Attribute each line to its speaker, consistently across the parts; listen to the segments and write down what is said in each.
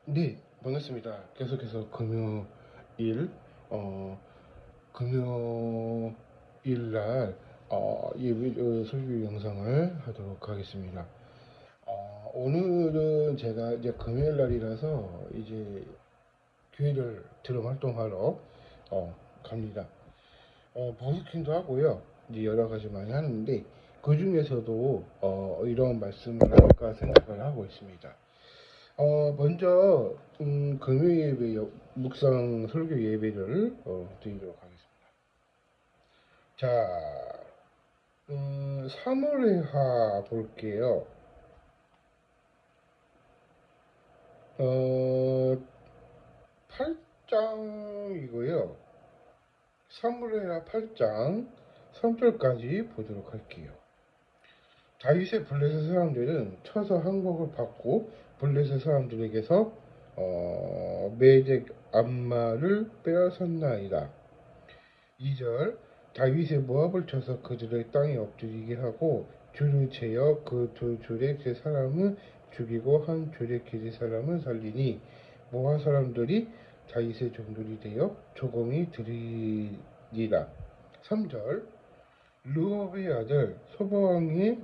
Speaker 1: 네, 반갑습니다. 계속해서 금요일, 어, 금요일 날, 예배, 설교 영상을 하도록 하겠습니다. 오늘은 제가 이제 금요일 날이라서 이제 교회를 드럼 활동하러, 갑니다. 버스킹도 하고요. 이제 여러 가지 많이 하는데, 그 중에서도, 이런 말씀을 할까 생각을 하고 있습니다. 먼저 금요 예배 묵상 설교 예배를 드리도록 하겠습니다. 자, 사무엘하 볼게요. 8장이고요. 사무엘하 8장 3절까지 보도록 할게요. 다윗의 블레셋 사람들은 쳐서 항복을 받고 블레셋 사람들에게서 메덱 암마를 빼앗았나이다. 2절 다윗의 모압을 쳐서 그들의 땅에 엎드리게 하고 줄을 재어 그 두 줄의 그 사람을 죽이고 한 줄의 길의 사람을 살리니 모압 사람들이 다윗의 종들이 되어 조공이 들이리라. 3절 르홉의 아들 소바왕이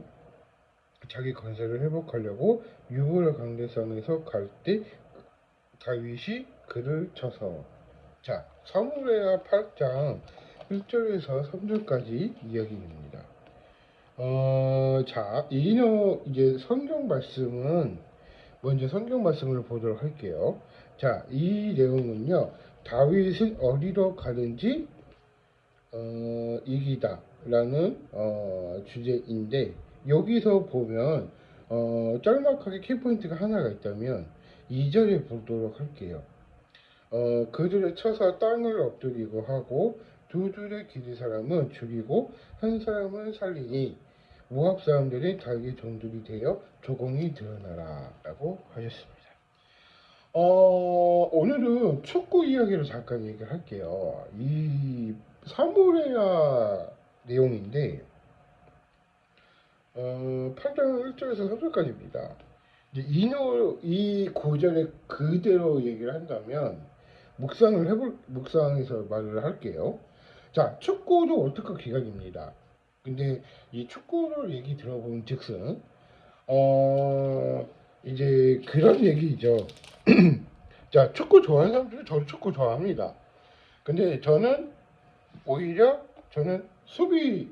Speaker 1: 자기 건설을 회복하려고 유브라 강대상에서 갈 때 다윗이 그를 쳐서. 자, 사무엘하 8장 1절에서 3절까지 이야기입니다. 자, 이제 성경 말씀은 먼저 성경 말씀을 보도록 할게요. 자, 이 내용은요. 다윗은 어디로 가든지 이기다라는 주제인데 여기서 보면 짤막하게 키포인트가 하나가 있다면 2절에 보도록 할게요. 그들을 쳐서 땅을 엎드리고 하고 두 줄의 길의 사람은 죽이고 한 사람은 살리니 모압 사람들이 다윗의 종들이 되어 조공이 드러나라 라고 하셨습니다. 오늘은 축구 이야기를 잠깐 얘기를 할게요. 이 사무레아 내용인데 8장 1절에서 3절까지입니다. 이제 이 구절에 그대로 얘기를 한다면 묵상에서 말을 할게요. 자, 축구도 월드컵 기간입니다. 근데 이 축구를 얘기 들어본 즉슨 이제 그런 얘기죠. 자, 축구 좋아하는 사람들은 저도 축구 좋아합니다. 근데 오히려 저는 수비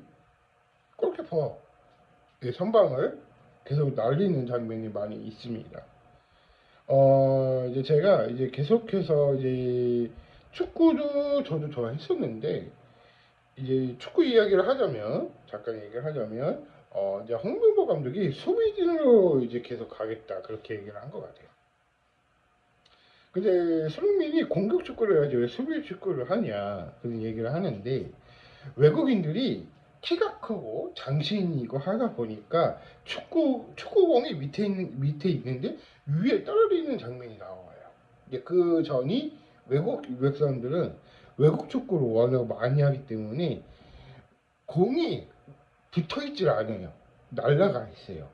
Speaker 1: 골키퍼의 선방을 계속 날리는 장면이 많이 있습니다. 이제 제가 이제 계속해서 이제 축구도 저도 좋아했었는데, 이제 축구 이야기를 하자면, 잠깐 얘기를 하자면, 이제 홍명보 감독이 수비진으로 이제 계속 가겠다, 그렇게 얘기를 한 것 같아요. 근데 손흥민이 공격 축구를 해야지 왜 수비 축구를 하냐, 그런 얘기를 하는데, 외국인들이 키가 크고 장신이고 하다 보니까 축구공이 밑에 있는데 위에 떨어지는 장면이 나와요. 이제 그 전이 외국 사람들은 외국 축구를 워낙 많이 하기 때문에 공이 붙어 있질 않아요. 날아가 있어요.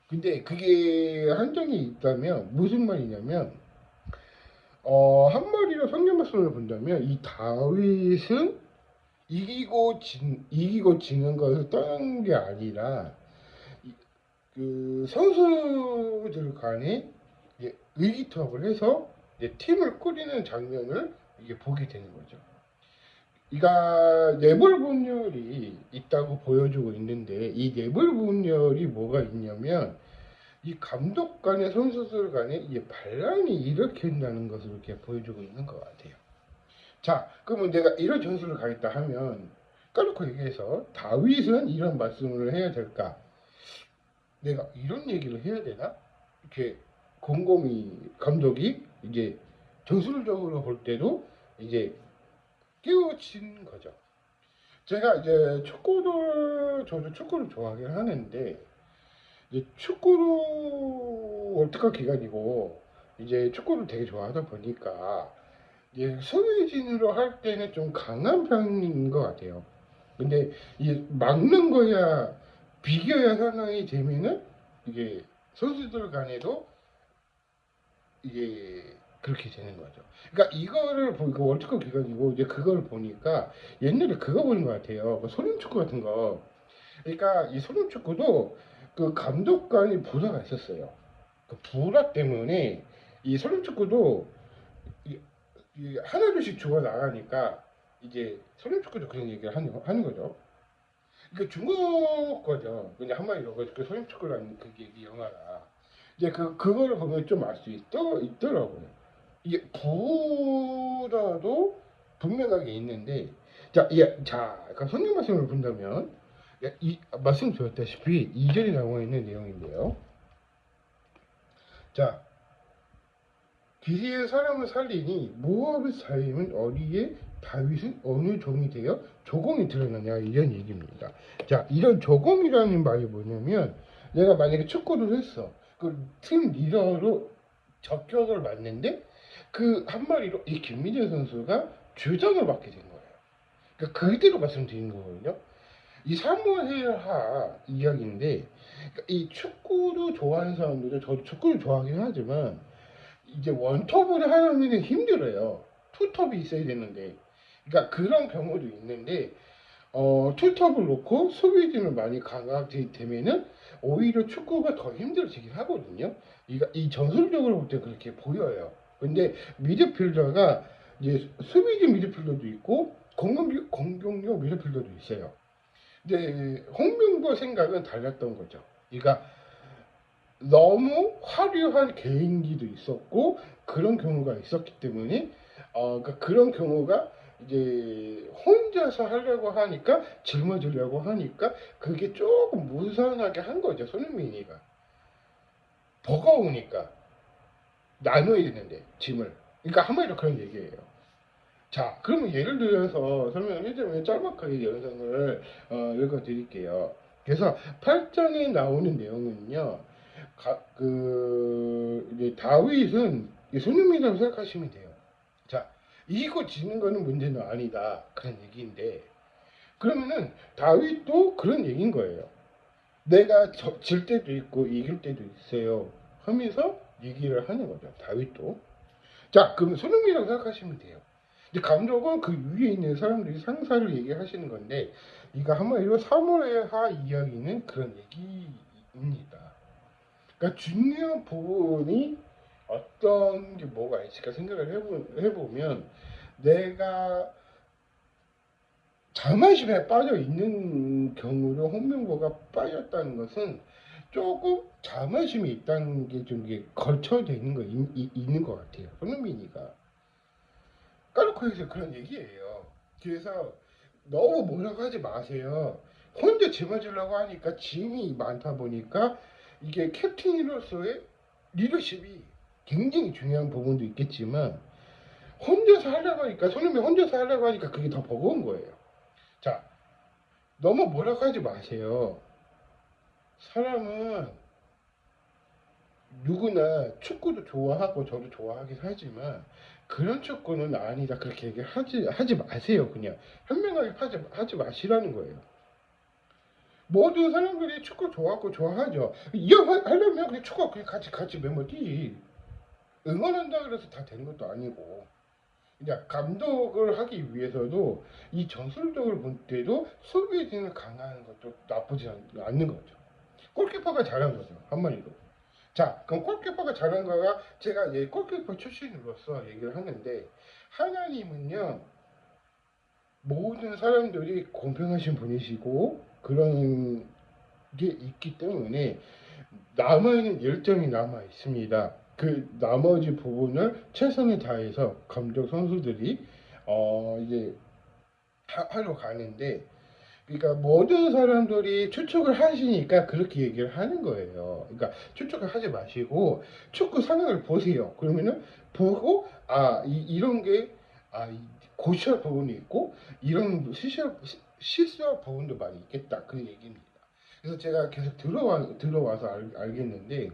Speaker 1: 근데 그게 한정이 있다면 무슨 말이냐면 한마디로 성경 말씀을 본다면 이 다윗은 이기고 지는 것을 떠난 게 아니라 그 선수들 간에 이제 의기투합을 해서 이제 팀을 꾸리는 장면을 이게 보게 되는 거죠. 이가 내볼 분열이 있다고 보여주고 있는데 이 내볼 분열이 뭐가 있냐면 이 감독 간의 선수들 간에 이게 반란이 일으킨다는 것을 이렇게 보여주고 있는 것 같아요. 자, 그러면 내가 이런 전술을 가겠다 하면 까놓고 얘기해서 다윗은 이런 말씀을 해야 될까? 내가 이런 얘기를 해야 되나? 이렇게 곰곰이 감독이 이제 전술적으로 볼 때도 이제 깨우친 거죠. 제가 이제 저도 축구를 좋아하긴 하는데 이제 축구를 월드컵 기간이고 이제 축구를 되게 좋아하다 보니까 이제 수비진으로 할 때는 좀 강한 편인 것 같아요. 근데 이 막는 거야 비겨야 상황이 되면은 이게 선수들 간에도 이게 그렇게 되는 거죠. 그러니까 이거를 보니까 월드컵 기간이고 이제 그걸 보니까 옛날에 그거 보는 것 같아요. 그 소림축구 같은 거. 그러니까 이 소림축구도 그 감독관이 불화가 있었어요. 그 불화 때문에 이 소림축구도 이, 이 하나둘씩 죽어 나가니까 이제 소림축구도 그런 얘기를 하는 거죠. 그 중국 거죠. 그냥 한마디로 그 소림축구라는 그게 이 영화가 이제 그거를 보면 좀 알 수 있더라고요. 이게 부라도 분명하게 있는데 자, 성경 말씀을 본다면 이 말씀 드렸다시피 2절에 나와 있는 내용인데요. 자, 기리의 사람을 살리니 모압의 살림은 어디에 다윗은 어느 종이 되어 조공이 드러나냐 이런 얘기입니다. 자, 이런 조공이라는 말이 뭐냐면 내가 만약에 축구를 했어. 그 팀 리더로 적격을 맞는데 그 한마디로 이 김민재 선수가 주장을 맡게 된 거예요. 그러니까 그대로 말씀드린 거거든요. 이 사무엘하 이야기인데 그러니까 이 축구를 좋아하는 사람들은 저도 축구를 좋아하긴 하지만 이제 원톱을 하려면 힘들어요. 투톱이 있어야 되는데. 그러니까 그런 경우도 있는데 투톱을 놓고 수비진을 많이 강하게 되면은 오히려 축구가 더 힘들어지긴 하거든요. 이 전술적으로 볼 때 그렇게 보여요. 근데 미드필더가 이제 수비진 미드필더도 있고 공격력 미드필더도 있어요. 근데 홍명보 생각은 달랐던 거죠. 그러니까 너무 화려한 개인기도 있었고 그런 경우가 있었기 때문에 그러니까 그런 경우가 이제 혼자서 하려고 하니까 짊어지려고 하니까 그게 조금 무산하게 한 거죠. 손흥민이가 버거우니까 나눠야 되는데 짐을. 그러니까 한마디로 그런 얘기예요. 자, 그러면 예를 들어서 설명을 해주면 짤막하게 영상을 읽어드릴게요. 그래서 8장에 나오는 내용은요, 이제 다윗은 손흥민이라고 생각하시면 돼요. 자, 이기고 지는 거는 문제는 아니다. 그런 얘기인데, 그러면은 다윗도 그런 얘기인 거예요. 내가 질 때도 있고 이길 때도 있어요. 하면서 얘기를 하는 거죠. 다윗도. 자, 그럼 손흥민이라고 생각하시면 돼요. 근데 감독은 그 위에 있는 사람들이 상사를 얘기하시는 건데, 이거 한마디로 사무엘하 이야기는 그런 얘기입니다. 그러니까 중요한 부분이 어떤 게 뭐가 있을까 생각을 해보면 내가 자만심에 빠져 있는 경우로 홍명보가 빠졌다는 것은 조금 자만심이 있다는 게 좀 걸쳐져 있는 있는 것 같아요. 손흥민이가 까놓고 해서 그런 얘기예요. 그래서 너무 뭐라고 하지 마세요. 혼자 짊어지려고 하니까 짐이 많다 보니까 이게 캡틴으로서의 리더십이 굉장히 중요한 부분도 있겠지만 혼자서 하려고 하니까 손흥민 혼자서 하려고 하니까 그게 더 버거운 거예요. 자, 너무 뭐라고 하지 마세요. 사람은 누구나 축구도 좋아하고 저도 좋아하긴 하지만 그런 축구는 아니다 그렇게 하지 마세요. 그냥 현명하게 하지 마시라는 거예요. 모든 사람들이 축구 좋아하고 좋아하죠. 이어하려면 그냥 축구 그냥 같이 멤버 뛰지. 응원한다 그래서 다 되는 것도 아니고. 그냥 감독을 하기 위해서도 이 전술적으로 볼 때도 수비진을 강화하는 것도 나쁘지 않는 거죠. 골키퍼가 잘한 거죠. 한마디로. 자, 그럼 골키퍼가 잘한 거가 제가 골키퍼 출신으로서 얘기를 하는데 하나님은요 모든 사람들이 공평하신 분이시고 그런 게 있기 때문에 남아있는 열정이 남아 있습니다. 그 나머지 부분을 최선을 다해서 감독 선수들이 이제 하러 가는데 그러니까 모든 사람들이 추측을 하시니까 그렇게 얘기를 하는 거예요. 그러니까 추측을 하지 마시고 축구 상황을 보세요. 그러면은 보고 이런 게 고시할 부분이 있고 이런 실수할 부분도 많이 있겠다 그 얘기입니다. 그래서 제가 계속 들어와서 알겠는데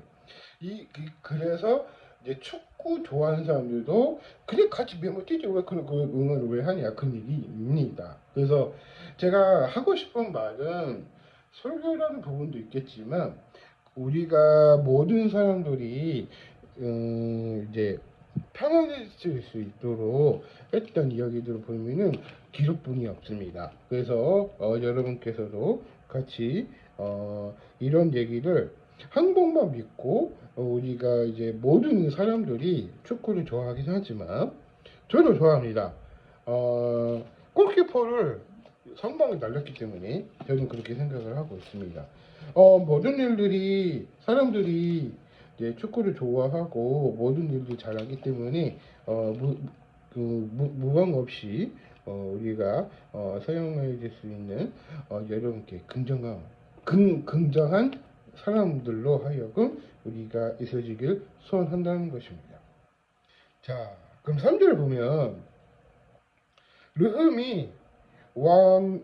Speaker 1: 그래서 이제 축구 좋아하는 사람들도 그냥 같이 멤버 뛰지 왜 그런 응원을 왜 하냐 그런 얘기입니다. 그래서 제가 하고 싶은 말은 설교라는 부분도 있겠지만 우리가 모든 사람들이 이제 편안해질 수 있도록 했던 이야기들을 보면은 기록분이 없습니다. 그래서 여러분께서도 같이 이런 얘기를 한 번만 믿고 우리가 이제 모든 사람들이 축구를 좋아하긴 하지만 저도 좋아합니다. 골키퍼를 선방에 날렸기 때문에 저는 그렇게 생각을 하고 있습니다. 모든 일들이 사람들이 이제 축구를 좋아하고 모든 일들이 잘하기 때문에 무방 없이 우리가 사용해야 될 수 있는 여러분께 긍정한 사람들로 하여금 우리가 있어지길 소원한다는 것입니다. 자, 그럼 3절을 보면 르흠이 왕이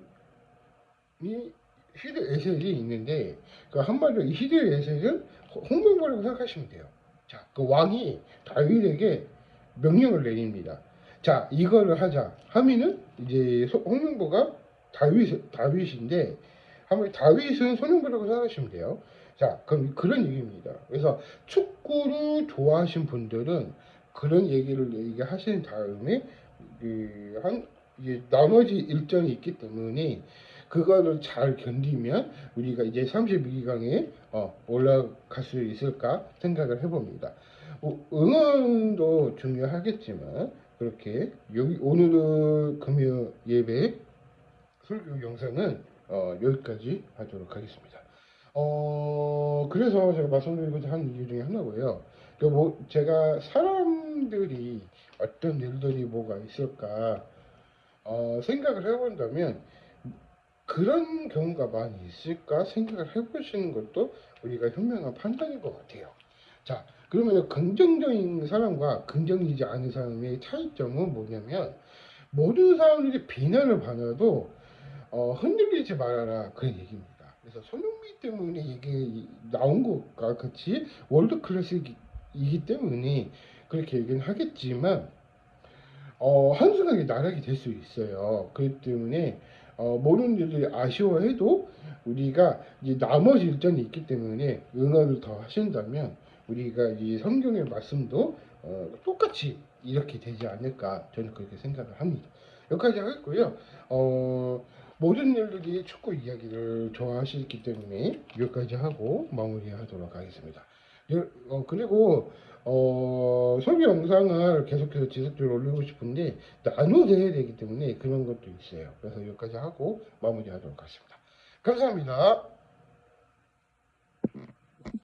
Speaker 1: 히드 에셀이 있는데 그 한마디로 이 히드 에셀은 홍명보라고 생각하시면 돼요. 자, 그 왕이 다윗에게 명령을 내립니다. 자, 이거를 하자 하면은 이제 홍명보가 다윗인데 한번 다윗은 손흥민이라고 생각하시면 돼요. 자, 그럼 그런 얘기입니다. 그래서 축구를 좋아하신 분들은 그런 얘기를 얘기하신 다음에 이제 나머지 일정이 있기 때문에 그거를 잘 견디면 우리가 이제 32강에 올라갈 수 있을까 생각을 해봅니다. 응원도 중요하겠지만 그렇게 여기 오늘의 금요 예배 설교 영상은 여기까지 하도록 하겠습니다. 그래서 제가 말씀드리고자 하는 이유 중에 하나고요. 제가 사람들이 어떤 일들이 뭐가 있을까 생각을 해본다면 그런 경우가 많이 있을까 생각을 해보시는 것도 우리가 현명한 판단인 것 같아요. 자, 그러면 긍정적인 사람과 긍정이지 않은 사람의 차이점은 뭐냐면 모든 사람들이 비난을 받아도 흔들리지 말아라 그런 얘기입니다. 그래서 손흥민 때문에 이게 나온 것과 같이 월드 클래스이기 때문에 그렇게 얘기는 하겠지만 한순간에 나락이 될 수 있어요. 그렇기 때문에 모든 일들이 아쉬워해도 우리가 이제 나머지 일정이 있기 때문에 응원을 더 하신다면 우리가 이 성경의 말씀도 똑같이 이렇게 되지 않을까 저는 그렇게 생각을 합니다. 여기까지 하겠고요. 모든 일들이 축구 이야기를 좋아하시기 때문에 여기까지 하고 마무리하도록 하겠습니다. 그리고 설교 영상을 계속해서 지속적으로 올리고 싶은데 나눠서 해야 되기 때문에 그런 것도 있어요. 그래서 여기까지 하고 마무리하도록 하겠습니다. 감사합니다.